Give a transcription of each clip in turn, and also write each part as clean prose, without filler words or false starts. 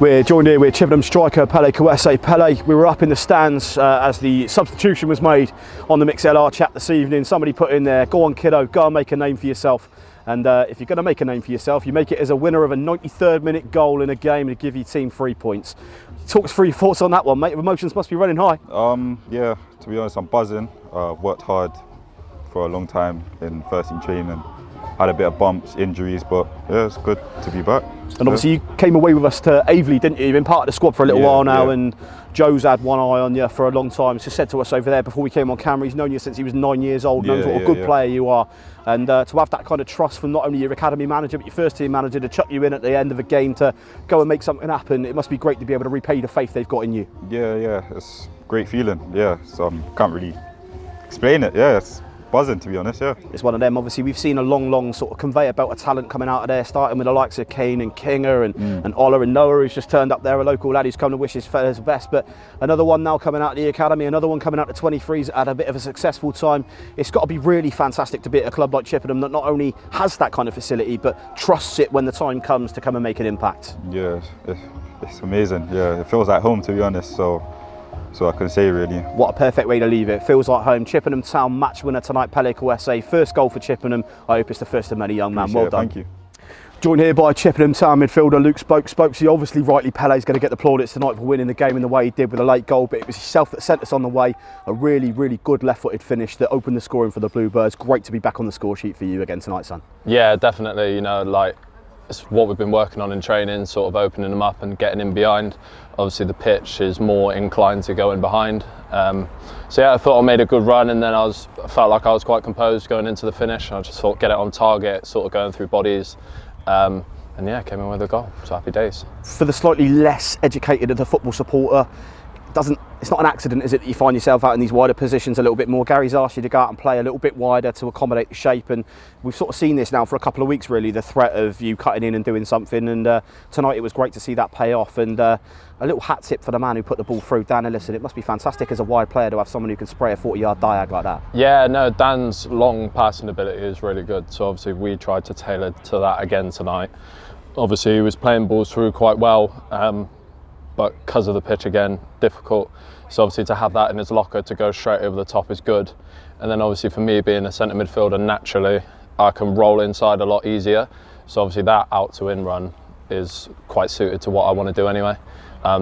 We're joined here with Chippenham striker Pele Koussioue. Pele, we were up in the stands as the substitution was made on the 𝗣cie chat this evening. Somebody put in there, go on kiddo, go and make a name for yourself. And if you're going to make a name for yourself, you make it as a winner of a 93rd minute goal in a game to give your team 3 points. Talk us through your thoughts on that one, mate. Emotions must be running high. Yeah, to be honest, I'm buzzing. Worked hard for a long time in first team training. Had a bit of bumps, injuries, but yeah, it's good to be back. And obviously you came away with us to 𝗣cie, didn't you? You've been part of the squad for a little while now, and Joe's had one eye on you for a long time. So said to us over there before we came on camera, he's known you since he was 9 years old, knows what a good player you are. And to have that kind of trust from not only your academy manager, but your first team manager to chuck you in at the end of a game to go and make something happen, it must be great to be able to repay the faith they've got in you. Yeah, it's a great feeling. Yeah, so can't really explain it. Yeah, it's buzzing, to be honest. Yeah, it's one of them. Obviously we've seen a long sort of conveyor belt of talent coming out of there, starting with the likes of Kane and Kinger and Ola and Noah, who's just turned up there, a local lad who's come to wish his fellas the best, but another one now coming out of the academy, another one coming out to 23s, had a bit of a successful time. It's got to be really fantastic to be at a club like Chippenham that not only has that kind of facility but trusts it when the time comes to come and make an impact. Yeah, it's amazing. Yeah, it feels like home, to be honest, so I can say really. What a perfect way to leave it. Feels like home. Chippenham Town match winner tonight, Pele Koussioue. First goal for Chippenham. I hope it's the first of many, young man. Well done. Thank you. Joined here by Chippenham Town midfielder Luke 𝗣cie. Obviously, rightly, Pele's going to get the plaudits tonight for winning the game in the way he did with a late goal, but it was yourself that sent us on the way. A really good left-footed finish that opened the scoring for the Bluebirds. Great to be back on the score sheet for you again tonight, son. Yeah, definitely. You know, like, it's what we've been working on in training, sort of opening them up and getting in behind. Obviously the pitch is more inclined to go in behind. So yeah, I thought I made a good run, and then I felt like I was quite composed going into the finish. I just thought get it on target, sort of going through bodies. And yeah, came in with a goal. So happy days. For the slightly less educated of the football supporter, it's not an accident, is it, that you find yourself out in these wider positions a little bit more. Gary's asked you to go out and play a little bit wider to accommodate the shape, and we've sort of seen this now for a couple of weeks really, the threat of you cutting in and doing something, and tonight it was great to see that pay off, and a little hat tip for the man who put the ball through, Dan Ellison. It must be fantastic as a wide player to have someone who can spray a 40-yard diag like that. Yeah, no, Dan's long passing ability is really good, so obviously we tried to tailor to that again tonight. Obviously he was playing balls through quite well, but because of the pitch again, difficult. So obviously to have that in his locker to go straight over the top is good. And then obviously for me being a centre midfielder, naturally I can roll inside a lot easier. So obviously that out to in run is quite suited to what I want to do anyway.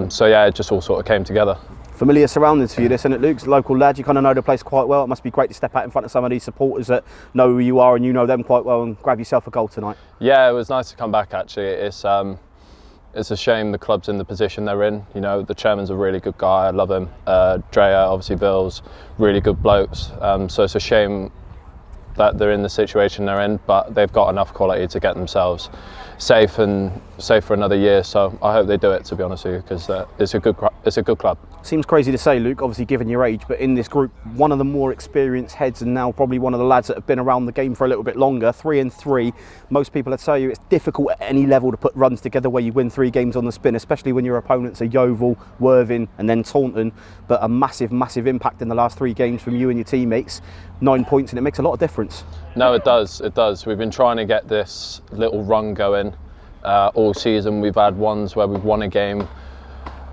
So yeah, it just all sort of came together. Familiar surroundings for you, this, isn't it, Luke? Local lad, you kind of know the place quite well. It must be great to step out in front of some of these supporters that know who you are and you know them quite well and grab yourself a goal tonight. Yeah, it was nice to come back actually. It's a shame the club's in the position they're in. You know, the chairman's a really good guy, I love him. Drea, obviously Bill's, really good blokes. So it's a shame that they're in the situation they're in, but they've got enough quality to get themselves safe for another year. So I hope they do it, to be honest with you, because it's a good club. Seems crazy to say, Luke, obviously given your age, but in this group, one of the more experienced heads and now probably one of the lads that have been around the game for a little bit longer, 3 and 3. Most people would tell you it's difficult at any level to put runs together where you win 3 games on the spin, especially when your opponents are Yeovil, Worthing and then Taunton, but a massive impact in the last 3 games from you and your teammates. 9 points, and it makes a lot of difference. No, it does. We've been trying to get this little run going all season. We've had ones where we've won a game,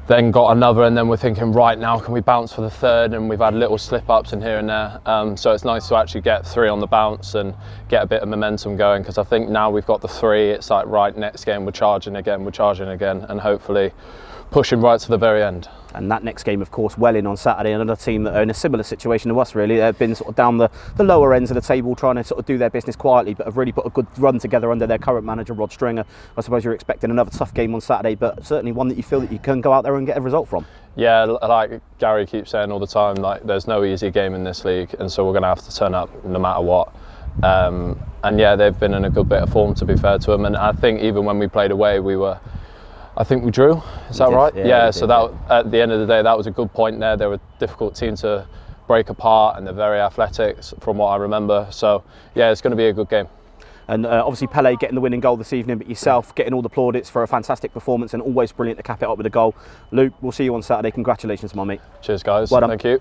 then got another, and then we're thinking, right, now can we bounce for the 3rd? And we've had little slip-ups in here and there. So it's nice to actually get 3 on the bounce and get a bit of momentum going, because I think now we've got the 3, it's like, right, next game we're charging again, and hopefully pushing right to the very end. And that next game, of course, Welling on Saturday, another team that are in a similar situation to us really. They've been sort of down the lower ends of the table trying to sort of do their business quietly, but have really put a good run together under their current manager, Rod Stringer. I suppose you're expecting another tough game on Saturday, but certainly one that you feel that you can go out there and get a result from. Yeah, like Gary keeps saying all the time, like there's no easy game in this league, and so we're going to have to turn up no matter what. And yeah, they've been in a good bit of form, to be fair to them, and I think even when we played away, I think we drew, is that right? Yeah, so that at the end of the day, that was a good point there. They were a difficult team to break apart and they're very athletic from what I remember. So yeah, it's going to be a good game. And obviously Pele getting the winning goal this evening, but yourself getting all the plaudits for a fantastic performance and always brilliant to cap it up with a goal. Luke, we'll see you on Saturday. Congratulations, my mate. Cheers guys, Well done. Thank you.